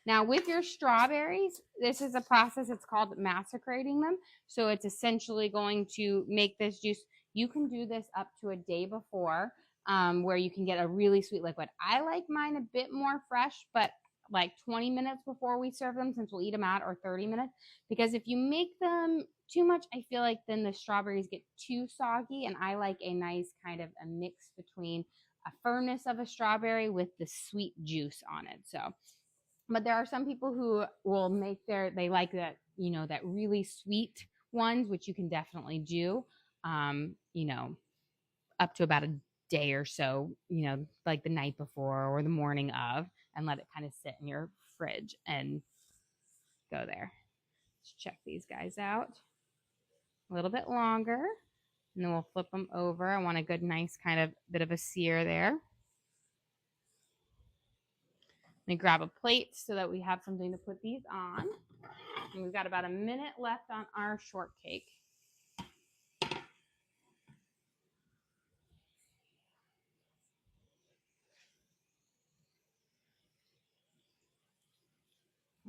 Now, with your strawberries, this is a process. It's called massacrating them. So it's essentially going to make this juice. You can do this up to a day before, where you can get a really sweet liquid. I like mine a bit more fresh, but like 20 minutes before we serve them, since we'll eat them out, or 30 minutes. Because if you make them too much, I feel like then the strawberries get too soggy, and I like a nice kind of a mix between a firmness of a strawberry with the sweet juice on it. So, but there are some people who will make they like that, you know, that really sweet ones, which you can definitely do, you know, up to about a day or so, you know, like the night before or the morning of, and let it kind of sit in your fridge and go there. Let's check these guys out a little bit longer, and then we'll flip them over. I want a good, nice kind of bit of a sear there. Let me grab a plate so that we have something to put these on. And we've got about a minute left on our shortcake.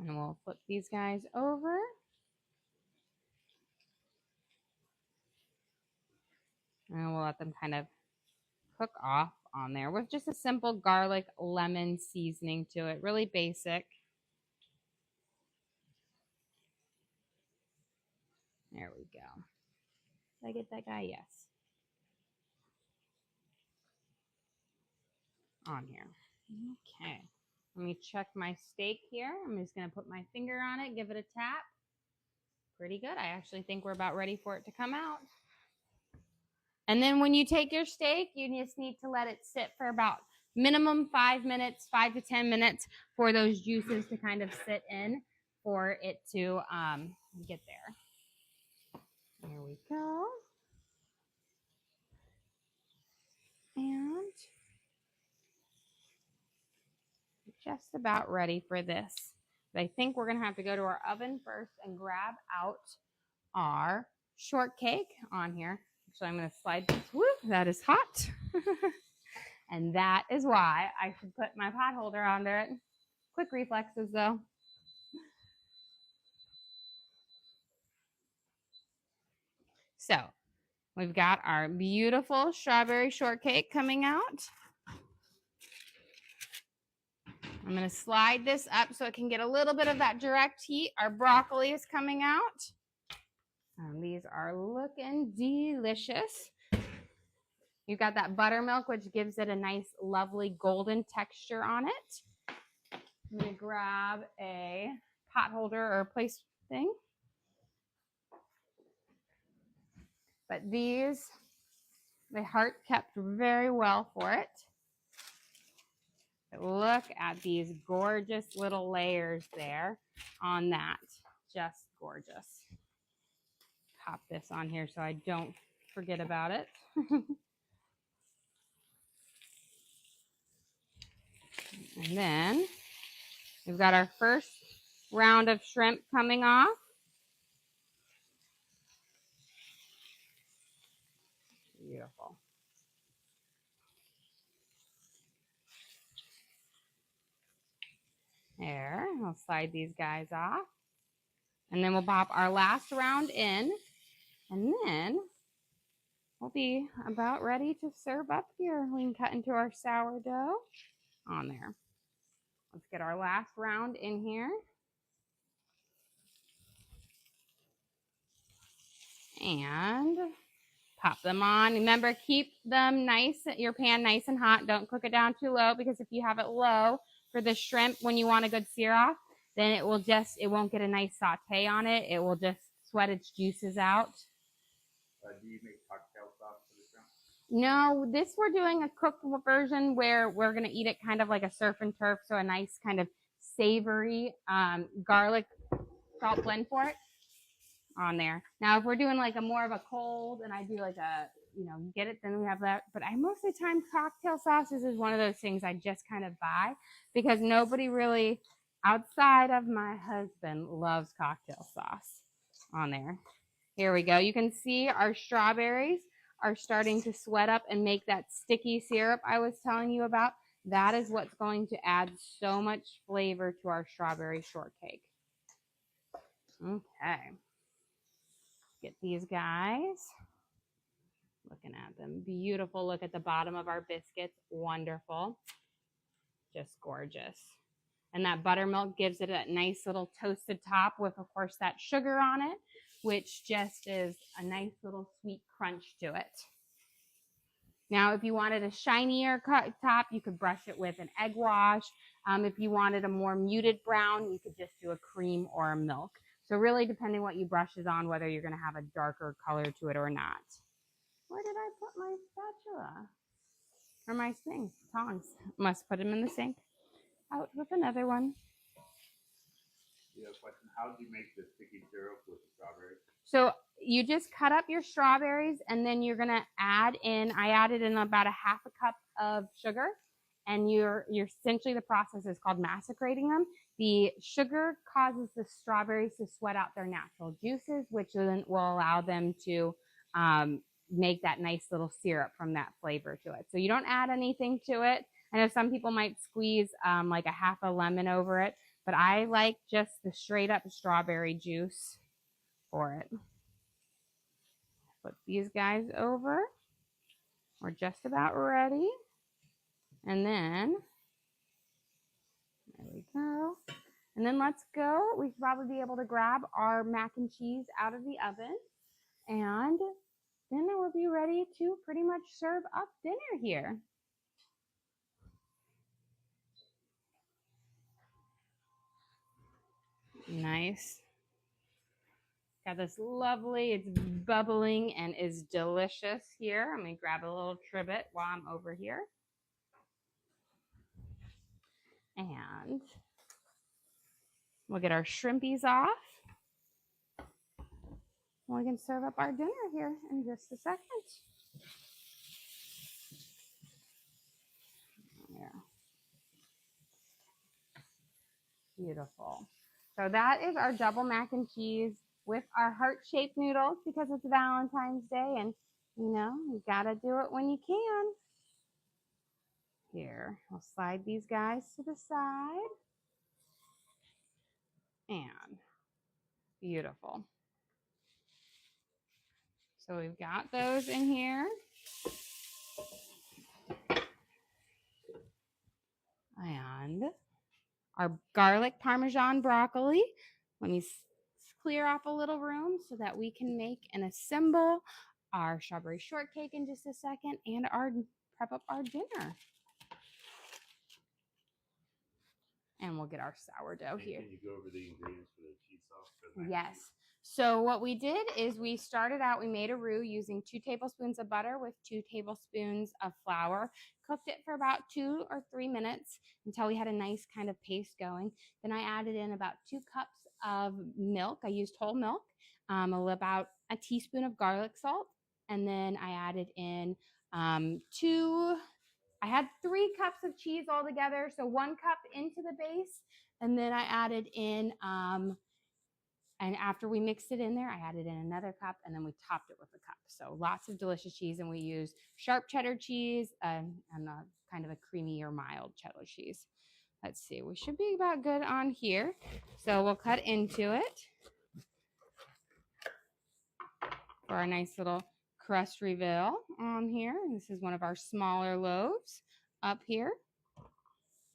And we'll flip these guys over. And we'll let them kind of cook off on there with just a simple garlic lemon seasoning to it. Really basic. There we go. Did I get that guy? Yes. On here. Okay. Let me check my steak here. I'm just going to put my finger on it, give it a tap. Pretty good. I actually think we're about ready for it to come out. And then when you take your steak, you just need to let it sit for about minimum 5 minutes, 5 to 10 minutes for those juices to kind of sit in for it to get there. There we go. And just about ready for this. But I think we're going to have to go to our oven first and grab out our shortcake on here. So I'm going to slide this. Woo, that is hot. And that is why I should put my pot holder under it. Quick reflexes though. So we've got our beautiful strawberry shortcake coming out. I'm going to slide this up so it can get a little bit of that direct heat. Our broccoli is coming out. These are looking delicious. You've got that buttermilk, which gives it a nice, lovely golden texture on it. I'm going to grab a pot holder or place thing. But these, the heart kept very well for it. But look at these gorgeous little layers there on that. Just gorgeous. Pop this on here so I don't forget about it. And then we've got our first round of shrimp coming off. Beautiful. There, I'll slide these guys off. And then we'll pop our last round in. And then we'll be about ready to serve up here. We can cut into our sourdough on there. Let's get our last round in here. And pop them on. Remember, keep them nice, your pan nice and hot. Don't cook it down too low, because if you have it low for the shrimp, when you want a good sear off, then it won't get a nice saute on it. It will just sweat its juices out. Do you make cocktail sauce for the shrimp? No, this we're doing a cooked version where we're going to eat it kind of like a surf and turf. So a nice kind of savory garlic salt blend for it on there. Now, if we're doing like a more of a cold and I do like a, you know, get it, then we have that. But I most of the time cocktail sauces is one of those things I just kind of buy because nobody really outside of my husband loves cocktail sauce on there. Here we go. You can see our strawberries are starting to sweat up and make that sticky syrup I was telling you about. That is what's going to add so much flavor to our strawberry shortcake. Okay. Get these guys. Looking at them. Beautiful. Look at the bottom of our biscuits. Wonderful. Just gorgeous. And that buttermilk gives it a nice little toasted top with, of course, that sugar on it, which just is a nice little sweet crunch to it. Now, if you wanted a shinier top, you could brush it with an egg wash. If you wanted a more muted brown, you could just do a cream or a milk. So really depending what you brush it on, whether you're going to have a darker color to it or not. Where did I put my spatula? Or my thing? Tongs. Must put them in the sink. Out with another one. Yeah, question. How do you make the sticky syrup with the strawberries? So you just cut up your strawberries and then you're going to add in, I added in about a half a cup of sugar. And you're essentially, the process is called massacrating them. The sugar causes the strawberries to sweat out their natural juices, which then will allow them to make that nice little syrup from that flavor to it. So you don't add anything to it. I know some people might squeeze like a half a lemon over it, but I like just the straight up strawberry juice for it. Put these guys over. We're just about ready. And then, there we go. And then let's go. We should probably be able to grab our mac and cheese out of the oven. And then we'll be ready to pretty much serve up dinner here. Nice. Got this lovely, it's bubbling and is delicious here. I'm going to grab a little trivet while I'm over here. And we'll get our shrimpies off. We can serve up our dinner here in just a second. There. Beautiful. So that is our double mac and cheese with our heart-shaped noodles because it's Valentine's Day and, you know, you gotta do it when you can. Here, I'll slide these guys to the side. And beautiful. So we've got those in here. And our garlic parmesan broccoli. Let me clear off a little room so that we can make and assemble our strawberry shortcake in just a second and prep up our dinner. And we'll get our sourdough here. Can you go over the ingredients for the cheese sauce? Yes. So what we did is we started out, we made a roux using 2 tablespoons of butter with 2 tablespoons of flour, cooked it for about 2 or 3 minutes until we had a nice kind of paste going. Then I added in about 2 cups of milk. I used whole milk, about a teaspoon of garlic salt. And then I added in I had 3 cups of cheese altogether. So 1 cup into the base. And then I added in, and after we mixed it in there, I added in another cup and then we topped it with a cup. So lots of delicious cheese. And we used sharp cheddar cheese and kind of a creamy or mild cheddar cheese. Let's see, we should be about good on here. So we'll cut into it for our nice little crust reveal on here. This is one of our smaller loaves up here.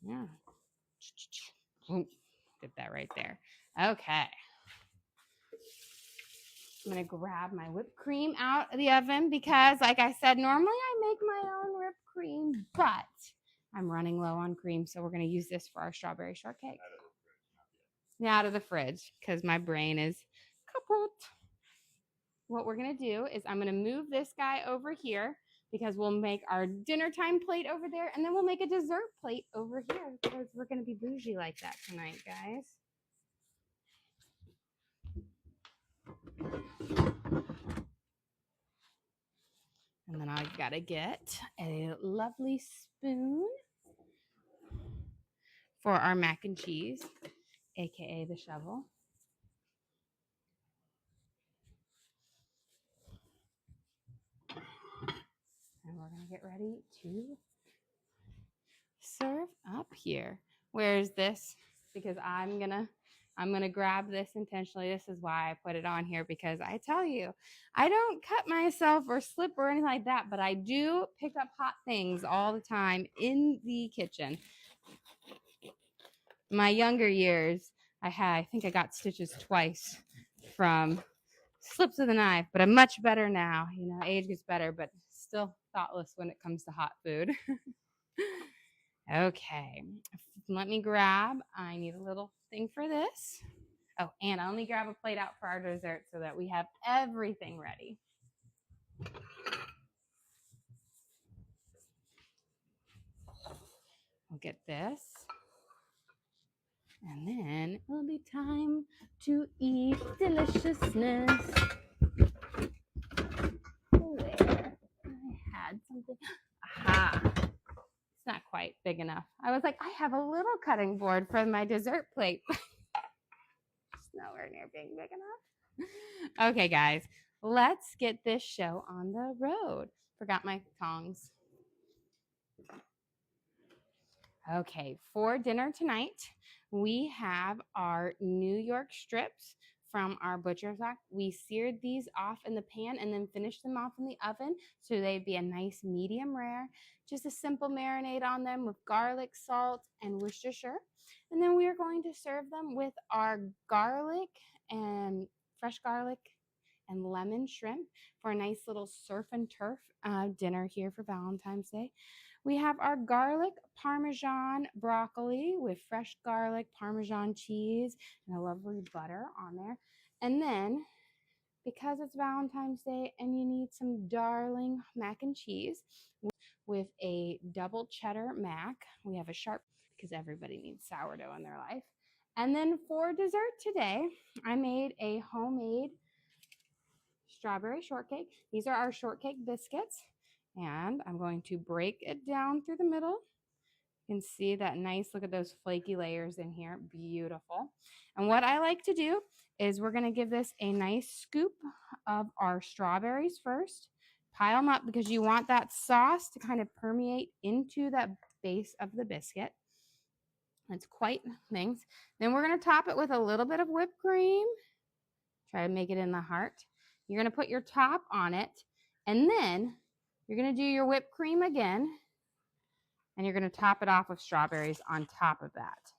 Yeah. Get that right there. Okay. I'm going to grab my whipped cream out of the oven because, like I said, normally I make my own whipped cream, but I'm running low on cream, so we're going to use this for our strawberry shortcake. Out of the fridge because my brain is kaput. What we're going to do is I'm going to move this guy over here because we'll make our dinner time plate over there, and then we'll make a dessert plate over here because we're going to be bougie like that tonight, guys. And then I've got to get a lovely spoon for our mac and cheese, aka the shovel. And we're going to get ready to serve up here. Where's this? Because I'm gonna grab this intentionally. This is why I put it on here, because I tell you, I don't cut myself or slip or anything like that, but I do pick up hot things all the time in the kitchen. My younger years, I think I got stitches twice from slips of the knife, but I'm much better now. You know, age gets better, but still thoughtless when it comes to hot food. Okay, let me grab, I need a little thing for this. Oh, and I'll only grab a plate out for our dessert so that we have everything ready. We'll get this. And then it'll be time to eat deliciousness. Where I had something. Aha. It's not quite big enough. I was like, I have a little cutting board for my dessert plate. It's nowhere near being big enough. Okay, guys, let's get this show on the road. Forgot my tongs. Okay, for dinner tonight, we have our New York strips from our butcher's block. We seared these off in the pan and then finished them off in the oven so they'd be a nice medium rare. Just a simple marinade on them with garlic, salt, and Worcestershire. And then we are going to serve them with our garlic and fresh garlic and lemon shrimp for a nice little surf and turf dinner here for Valentine's Day. We have our garlic parmesan broccoli with fresh garlic, parmesan cheese, and a lovely butter on there. And then, because it's Valentine's Day and you need some darling mac and cheese with a double cheddar mac, we have a sharp, because everybody needs sourdough in their life. And then for dessert today, I made a homemade strawberry shortcake. These are our shortcake biscuits. And I'm going to break it down through the middle. You can see that nice, look at those flaky layers in here. Beautiful. And what I like to do is we're going to give this a nice scoop of our strawberries first. Pile them up because you want that sauce to kind of permeate into that base of the biscuit. It's quite things. Then we're going to top it with a little bit of whipped cream. Try to make it in the heart. You're going to put your top on it, and then you're going to do your whipped cream again, and you're going to top it off with strawberries on top of that,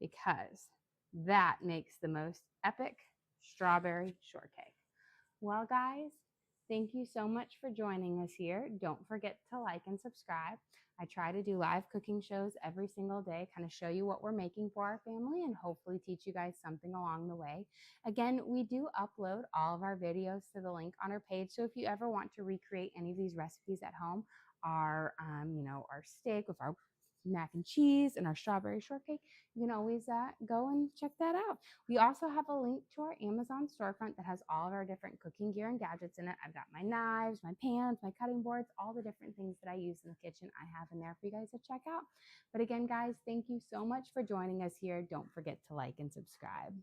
because that makes the most epic strawberry shortcake. Well, guys, thank you so much for joining us here. Don't forget to like and subscribe. I try to do live cooking shows every single day, kind of show you what we're making for our family and hopefully teach you guys something along the way. Again, we do upload all of our videos to the link on our page. So if you ever want to recreate any of these recipes at home, our steak with our mac and cheese and our strawberry shortcake, you can always go and check that out. We also have a link to our Amazon storefront that has all of our different cooking gear and gadgets in it. I've got my knives, my pans, my cutting boards, all the different things that I use in the kitchen I have in there for you guys to check out. But again, guys, thank you so much for joining us here. Don't forget to like and subscribe.